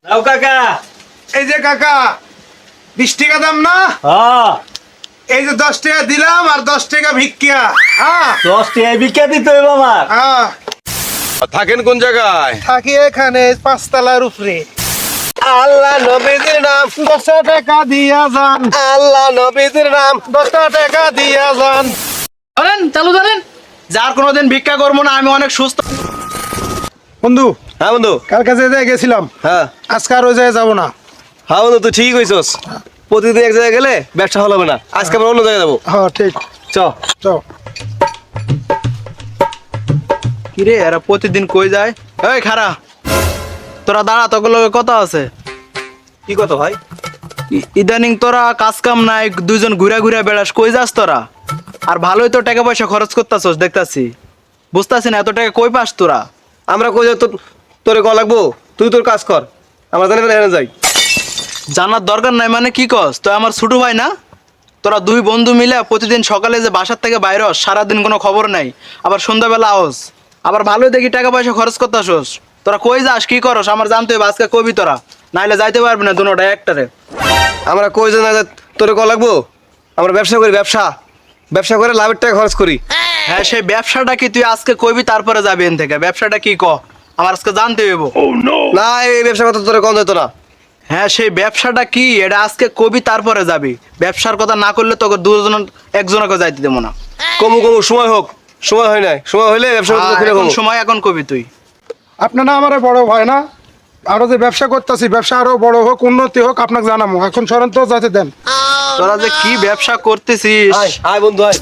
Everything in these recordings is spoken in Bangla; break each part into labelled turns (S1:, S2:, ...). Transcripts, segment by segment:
S1: নাও কাকা।
S2: এই যে কাকা 20 টাকা দাম না?
S1: হ্যাঁ
S2: এই যে 10 টাকা দিলাম আর 10 টাকা ভিক্ষা। হ্যাঁ
S1: 10 টাকা ভিক্ষা দিতে হইব আমার।
S2: হ্যাঁ
S3: থাকেন কোন জায়গায়?
S2: থাকি এখানে 5 তলার উপরে। আল্লাহ নবীর নাম 10 টাকা দিয়া যান। আল্লাহ নবীর নাম 10 টাকা দিয়া যান।
S4: ধরেন চালু ধরেন। যার কোনোদিন ভিক্ষা করবো না, আমি অনেক সুস্থ।
S2: বন্ধু
S3: হ্যাঁ বন্ধু।
S2: কার কাছে গেছিলাম,
S3: হ্যাঁ
S2: আজকে আর ওই জায়গায় যাবো না।
S3: হ্যাঁ বন্ধু, তুই ঠিকই কইছস। প্রতিদিন এক জায়গায় গেলে ব্যবসা ভালো হবে না। আজকে আমরা অন্য জায়গায় যাবো।
S2: হ্যাঁ ঠিক,
S3: চ।
S2: চল।
S4: কিরে এরা প্রতিদিন কই যায়? এই খারা, তোরা দাঁড়া, তোর লগে কথা আছে।
S3: কি কথা ভাই?
S4: ইদানিং তোরা কাজ কাম নাই, দুইজন ঘুরা ঘুরা বেড়াস, কই যাস তোরা? আর ভালোই তো টাকা পয়সা খরচ করতাছস দেখতাছি, বুঝতাছি না এত টাকা কই পাস তোরা?
S3: আমরা কই যাই? তোরে ক লাগবো? তুই তোর কাজ কর, আমরা জানি এখানে যাই।
S4: জানার দরকার নাই মানে কি কস? তুই আমার ছোট ভাই না? তোরা দুই বন্ধু মিলে প্রতিদিন সকালে যে বাসার থেকে বাইরে হস, সারাদিন কোনো খবর নাই, আবার সন্ধ্যাবেলা আওস, আবার ভালোই দেখি টাকা পয়সা খরচ করতাছস। তোরা কই যাস, কি করস আমার জানতে হবে। আজকে কবি তোরা, নাইলে যাইতে পারবি না দুটোটা একটারে।
S3: আমরা কই যাই না যাই, তোরে ক লাগবো? আমরা ব্যবসা করি, ব্যবসা করে লাভের টাকা খরচ করি।
S4: হ্যাঁ, সেই ব্যবসাটা কি তুই আজকে কইবি, তারপরে যাবি এন থেকে। ব্যবসাটা কি ক, আমার আজকে জানতে হইব।
S3: না, এই ব্যবসা কথা তোরে কম যেত না।
S4: হ্যাঁ, সেই ব্যবসাটা কি এটা আজকে কবি, তারপরে যাবি। ব্যবসার কথা না করলে তোকে দুজন একজনকে যাইতে দেবো না।
S3: কমু সময় হোক। সময় হয় নাই, সময় হইলে ব্যবসা করতে খুলে
S4: এখন
S3: কমু।
S4: সময় এখন কবি তুই।
S2: আপনারা আমার বড় ভাই না? আমরা যে ব্যবসা করতেছি, ব্যবসা আরো বড় হোক, উন্নতি হোক, আপনাকে জানাবো। এখন সরেন তো, যাতে দেন।
S4: তোরা যে কি ব্যবসা করতেছিস।
S3: আয় আয় বন্ধু আয়।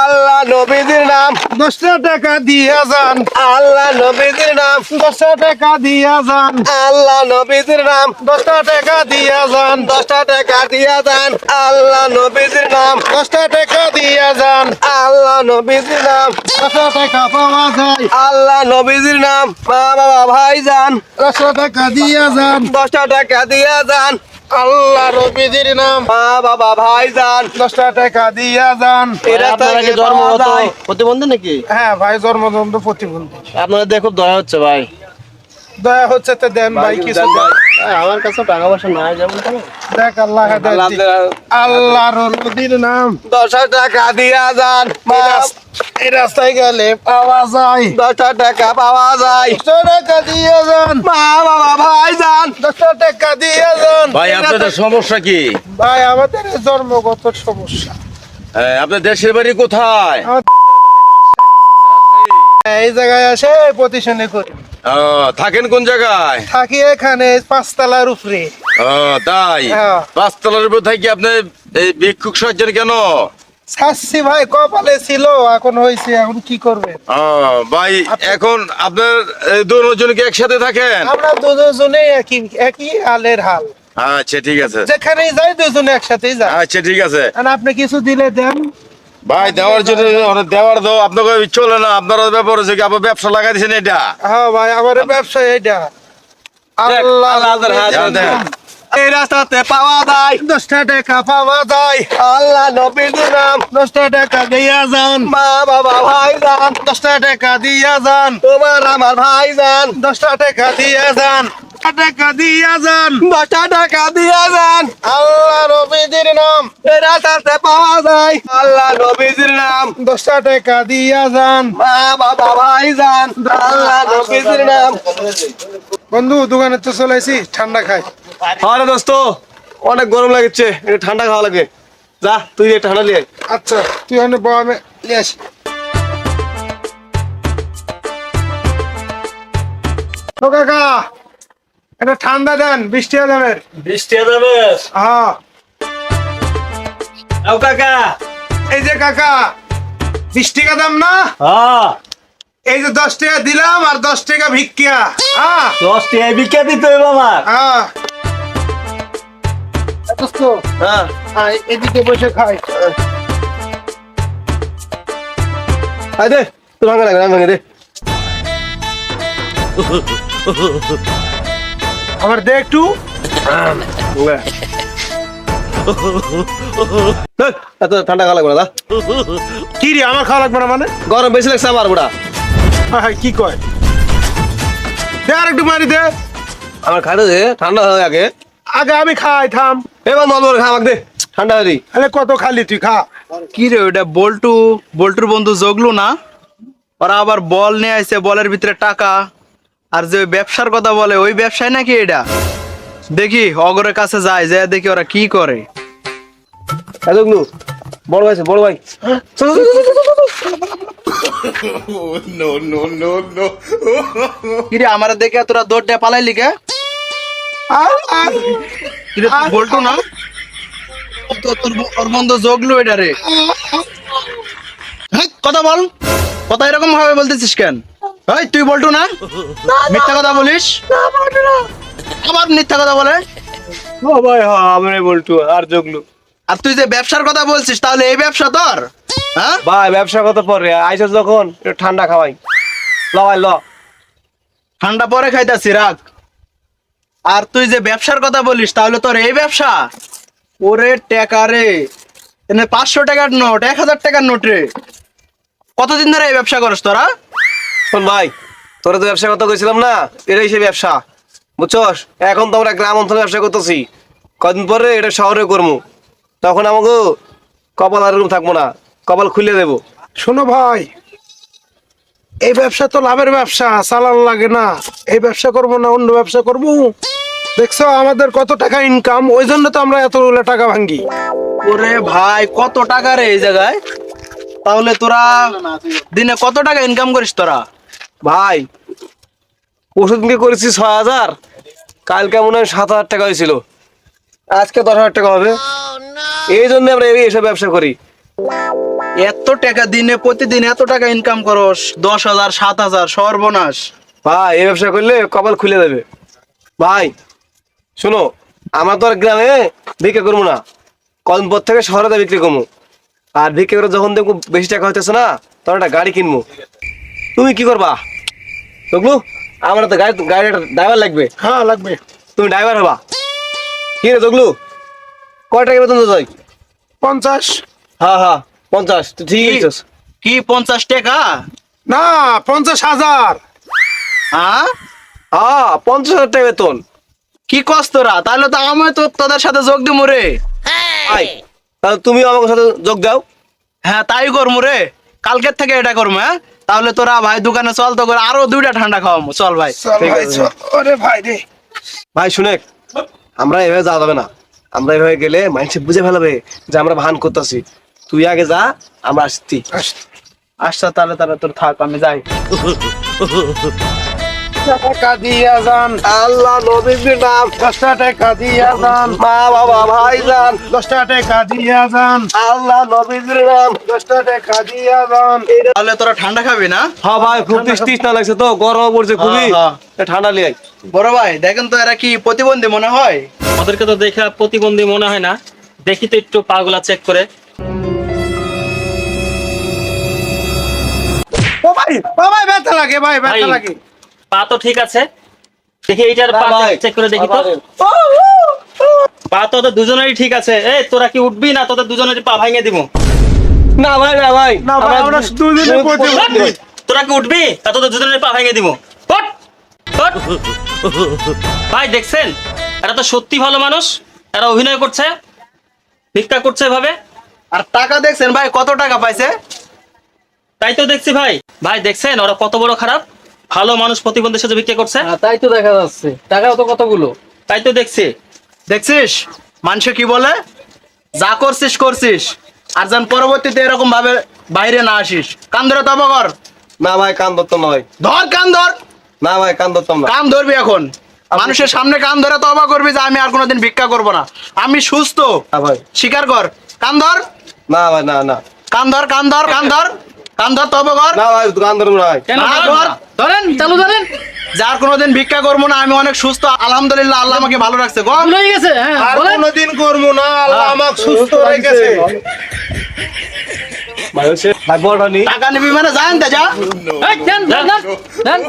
S3: আল্লাহ নবীর নাম
S2: 10 টাকা দিয়া যান।
S3: আল্লাহ নবীর নাম
S2: 10 টাকা দিয়া যান।
S3: আল্লাহ নবীর নাম
S2: 10 টাকা দিয়া যান।
S3: 10 টাকা দিয়া যান। আল্লাহ নবীর নাম
S2: 10 টাকা দিয়া যান।
S3: আল্লাহ নবীর নাম
S2: 10 টাকা পাওয়া যায়।
S3: আল্লাহ নবীর নাম মা বাবা ভাই যান
S2: 10 টাকা দিয়া যান।
S3: 10 টাকা দিয়া যান।
S2: আল্লাহ নবীর নাম
S3: মা বাবা ভাই যান
S2: 10 টাকা দিয়া যান।
S1: আপনারা কি জন্মগত প্রতিবন্ধী নাকি?
S2: হ্যাঁ ভাই, জন্মজন্ম প্রতিবন্ধী।
S1: আপনাদের দেখে খুব দয়া হচ্ছে ভাই।
S2: দয়া হচ্ছে তো দেন ভাই, কিছু দেন।
S1: আমার কাছে টাকা পয়সা নাই, যেমন
S2: দেখ আল্লাহ হেদায়েত দিক। আল্লাহর নবীর নাম
S3: 10 টাকা দিয়া যান।
S2: এই রাস্তায় গেলে পাওয়া যায়।
S3: 10 টাকা পাওয়া যায়।
S2: 10 টাকা দিয়ে যান।
S3: মা বাবা ভাই যান
S2: 10 টাকা দিয়ে যান।
S5: ভাই আপনাদের সমস্যা কি?
S2: ভাই আমাদের জন্মগত সমস্যা।
S5: আপনার দেশের বাড়ি কোথায়?
S2: এই জায়গায় আসে প্রতিষ্ঠানে করি।
S5: থাকেন কোন জায়গায়?
S2: থাকি এখানে 5 তলার উপরে।
S5: তাই
S2: হ্যাঁ।
S5: 5 তলার উপর থাকি আপনি এই ভিক্ষুক সাহায্যের কেন?
S2: শাস্তি ভাই কপালে ছিল, এখন হয়েছে, এখন কি করবে?
S5: ভাই এখন আপনার দুজন কি একসাথে থাকেন?
S2: আমরা দুজনে একই হালের হাল।
S5: আচ্ছা ঠিক আছে।
S2: যেখানেই যাই দুজনে একসাথেই যাই।
S5: আচ্ছা ঠিক আছে
S2: আর আপনি কিছু দিলে দেন।
S5: ভাই, দেওয়ার জন্য দেওয়ার দাও আপনাকে চলে না। আপনার ব্যাপার হচ্ছে কি, আপনার ব্যবসা লাগাই দিয়েছেন এটা।
S2: হ্যাঁ ভাই, আমার ব্যবসা এইটা। আল্লাহ
S5: দেন।
S3: এই রাস্তাতে পাওয়া যায়
S2: 10 টাকা পাওয়া যায়।
S3: আল্লাহ নবীর নাম
S2: 10 টাকা দিয়া যান।
S3: মা বাবা ভাই যান
S2: 10 টাকা দিয়া যান।
S3: তোমার আমার ভাই যান
S2: 10 টাকা দিয়া যান। টাকা দিয়া যান।
S3: 10 টাকা দিয়া যান।
S2: আল্লাহ নবীর নাম
S3: এই রাস্তাতে পাওয়া যায় আল্লাহ নবীর নাম
S2: 10 টাকা দিয়া যান।
S3: মা বাবা ভাই যান আল্লাহ নবীর নাম।
S2: বন্ধু দোকানে তো চলেছি, ঠান্ডা খাই।
S3: আরে দোস্ত, অনেক গরম লাগছে, একটু ঠান্ডা খাওয়া লাগে। যা তুই একটা ঠান্ডা নিয়ে আয়।
S2: আচ্ছা তুই ওখানে বল, আমি নিয়ে আসি। ও কাকা, এটা ঠান্ডা দেন, 20 টাকা দামের।
S1: 20 টাকা যাবে।
S2: হ্যাঁ
S1: নাও কাকা।
S2: এই যে কাকা 20 টাকা দাম না?
S1: হ্যাঁ
S2: এই যে 10 টাকা দিলাম আর 10 টাকা ভিক্ষা। হ্যাঁ
S1: 10 টাকা ভিক্ষা দিতে হইব আমার।
S2: হ্যাঁ দোস্ত,
S3: হ্যাঁ
S2: আয় এদিকে বসে খাই।
S3: আয় দে, তুই ভাঙা লাগবে, আমি ভাঙে দে।
S2: আমার দে একটু।
S3: এত ঠান্ডা খাওয়া লাগবে না।
S2: কি রে, আমার খাওয়া লাগবে না মানে?
S3: গরম বেশি লাগছে আমার বুড়া।
S2: হ্যাঁ কি কয়? দে আর একটু মারি দে।
S3: আমার খাইতে দে, ঠান্ডা হয়ে আগে।
S2: আগে আমি খাই, থাম।
S3: এবার নলবর খা আমাকে দে, ঠান্ডা হয়ে দি।
S2: আরে কত খালি তুই, খা।
S4: কি রে ওটা বল্টুর বন্ধু জগলু না? ওরা আবার বল নিয়ে আসছে, বলের ভিতরে টাকা। আর যে ব্যবসার কথা বলে ওই ব্যবসায় নাকি এটা? দেখি অগরের কাছে যায়, যে দেখি ওরা কি করে।
S3: এতগুলো বড় ভাই আছে, বড় ভাই। চলো, চলো, চলো, চলো, চলো।
S4: কিরে আমার দেখে তোরা দৌড়টা পালাইলি কে? কিরে তুই বল্টু না? ওর বন্ধু জগলু এটা রে। হ্যাঁ, কথা বল, কথা এরকম ভাবে বলতেছিস কেন? এই তুই বল্টু না? মিথ্যা কথা বলিস, আবার মিথ্যা কথা বলে।
S1: ও ভাই, হ্যাঁ আমি বল্টু আর জগলু।
S4: আর তুই যে ব্যবসার কথা বলছিস, তাহলে এই ব্যবসা তোর? হ্যাঁ
S3: ভাই ব্যবসা কত পরে আইসো যখন একটু ঠান্ডা খাওয়াই। ল ভাই ল।
S4: ঠান্ডা পরে খাইতাছি, রাখ। আর তুই যে ব্যবসার কথা বলিস, তাহলে তোর এই ব্যবসা? ওরে টাকা রে, এনে 500 টাকার নোট, 1000 টাকার নোট রে। কতদিন ধরে এই ব্যবসা করস তোরা?
S3: শোন ভাই, তোরা তো ব্যবসা কথা কইছিলাম না, এটাই সেই ব্যবসা, বুঝছস? এখন তো আমরা গ্রাম অঞ্চলে ব্যবসা করতেছি, কদিন পরে এটা শহরে করবো, তখন আমাকে কপাল আর এরকম থাকবো না, কপাল খুলে দেবো।
S2: শোনো ভাই, এই ব্যবসা তো লাভের ব্যবসা, চালান লাগে না। এই ব্যবসা করবো না অন্য ব্যবসা করবো? দেখছো আমাদের কত টাকা ইনকাম, ওই জন্য তো আমরা এতগুলো টাকা ভাঙ্গি।
S4: ওরে ভাই, কত টাকা রে এই জায়গায়? তাহলে তোরা দিনে কত টাকা ইনকাম করিস তোরা?
S3: ভাই ওষুধকে করেছি 6,000, কালকে মনে হয় 7,000 টাকা হয়েছিল, আজকে 10,000 টাকা হবে। এই জন্য আমরা এইসব ব্যবসা করি।
S4: এত টাকা দিনে, প্রতিদিন এত টাকা ইনকাম করস? 10,000, 7,000, সর্বনাশ।
S3: ভাই এই ব্যবসা করলে কপাল খুলে দেবে। ভাই শোনো, আমরা তো আর গ্রামে ভিক্ষা করবো না, কদিন পর থেকে শহরে বিক্রি করবো। আর ভিক্ষা করে যখন দেখবো বেশি টাকা হইতেছে না, তখন একটা গাড়ি কিনবো। তুমি কি করবা দেখবো? আমার তো গাড়ির ড্রাইভার লাগবে।
S2: হ্যাঁ লাগবে।
S3: তুমি ড্রাইভার হবা। কি রে জগলু, কয় টাকা বেতন দেয়?
S2: 50।
S3: হ্যাঁ হ্যাঁ 50, তুই ঠিকই বলছিস।
S4: কি 50 টাকা?
S2: না, 50,000।
S4: হ্যাঁ,
S3: হ্যাঁ 50,000 টাকা বেতন।
S4: কি কস তোরা? তাহলে তো আমি তো তোদের সাথে যোগ দিমু রে।
S3: ভাই তাহলে তুমি আমার সাথে যোগ দাও।
S4: হ্যাঁ তাই করমু রে, কালকের থেকে এটা করবো। হ্যাঁ তাহলে তোরা ভাই দোকানে চল, তো করে আরো 2টা ঠান্ডা খাওয়াবো। চল ভাই।
S2: চল ভাই চল। ওরে ভাই রে,
S3: ভাই শুনে, আমরা এভাবে যাওয়া যাবে না। আমরা এভাবে গেলে মানুষ বুঝে ফেলাবে যে আমরা ভান করতেছি। তুই আগে যা, আমরা আসছি।
S4: আচ্ছা তাহলে তোর থাক, আমি যাই।
S2: টাকা দিয়া যান,
S3: আল্লাহ নবীর নাম,
S2: 10 টাকা দিয়া যান,
S3: মা বাবা ভাই যান,
S2: 10 টাকা দিয়া যান,
S3: আল্লাহ নবীর নাম।
S2: 10 টাকা দিয়া যান।
S4: তাহলে তোরা ঠান্ডা খাবি না?
S3: হ্যাঁ ভাই খুব তৃষ্ণা লাগছে তো, গরম পড়ছে খুবই,
S4: হ্যাঁ,
S3: ঠান্ডা লিয়াই।
S4: বড় ভাই দেখেন তো এরা কি প্রতিবন্ধী মনে হয়?
S1: ওদেরকে তো দেখে প্রতিবন্ধী মনে হয় না, দেখি তো একটু পাগুলা চেক করে।
S2: ও ভাই, ও ভাই ব্যথা লাগে, ভাই ব্যথা
S1: ভাই,
S2: লাগে।
S1: পা তো ঠিক আছে, দেখি এইটার পা
S3: ভাই,
S1: চেক করে দেখি তো। পা তো ওদের দুজনেরই ঠিক আছে। এই তোরা কি উঠবি না? তোদের দুজনেরই পা ভাঙিয়ে দিব।
S3: না ভাই না ভাই,
S2: না ভাই, আমরা দুদিনে প্রতিবন্ধী।
S1: তোরা কি উঠবি? তা তোদের দুজনের পা ভেঙে দিব। ওঠ! ওঠ! ভাই দেখছেন, এরা তো সত্যি ভালো মানুষ, এরা অভিনয় করছে, ভিক্ষা করছে এভাবে।
S4: আর টাকা দেখছেন ভাই, কত টাকা পাইছে?
S1: তাই তো দেখছি ভাই। ভাই দেখছেন ওরা কত বড় খারাপ, ভালো মানুষ প্রতিবন্ধীর সাথে ভিক্ষা করছে।
S6: তাই তো দেখা যাচ্ছে, টাকাও তো কতগুলো।
S1: তাই তো দেখছি।
S4: দেখছিস মানুষ কি বলে? যা করছিস করছিস, আর যেন পরবর্তীতে এরকম ভাবে বাইরে না আসিস। কান ধরে তবা কর।
S3: না ভাই কান ধরতাম না ভাই,
S4: ধর কান ধর,
S3: না ভাই কান ধরতাম না।
S4: কান ধরবি এখন। মানুষের সামনে কান ধরে তবা করবি যে আমি আর কোনোদিন ভিক্ষা করব না, আমি সুস্থ।
S3: না ভাই,
S4: স্বীকার কর, কান ধর,
S3: না ভাই, না না,
S4: কান ধর, কান ধর, কান ধর, কান ধর তবা কর।
S3: না ভাই কান ধরবো না ভাই।
S1: কেন
S4: না,
S1: ধর?
S4: ধর।
S6: ধরেন, চালু ধরেন।
S4: যার কোনোদিন ভিক্ষা করবো না, আমি অনেক সুস্থ, আলহামদুলিল্লাহ, আল্লাহ আমাকে ভালো রাখছে। গো
S6: ভুল হয়ে গেছে, হ্যাঁ
S2: আর
S6: বলেন।
S2: কোনোদিন করবো না, আল্লাহ আমাকে সুস্থ রেখেছে।
S3: ভাই হচ্ছে ভাই বড় নি।
S4: টাকা নিবি মানে জান যা।
S6: এই, দেন, দেন, দেন, দেন।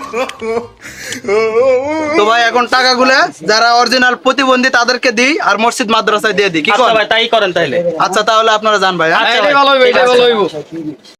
S4: তো ভাই এখন টাকাগুলো যারা অরিজিনাল প্রতিবন্ধী তাদেরকে দিই, আর মসজিদ মাদ্রাসায় দিয়ে দিই। কি
S1: আচ্ছা
S4: করেন?
S1: ভাই তাই করেন তাইলে।
S4: আচ্ছা তাহলে আপনারা যান ভাই। হ্যাঁ?
S1: আচ্ছা
S6: এটাই
S1: ভাই।
S6: ভালো হইব, এটাই ভালো হইব।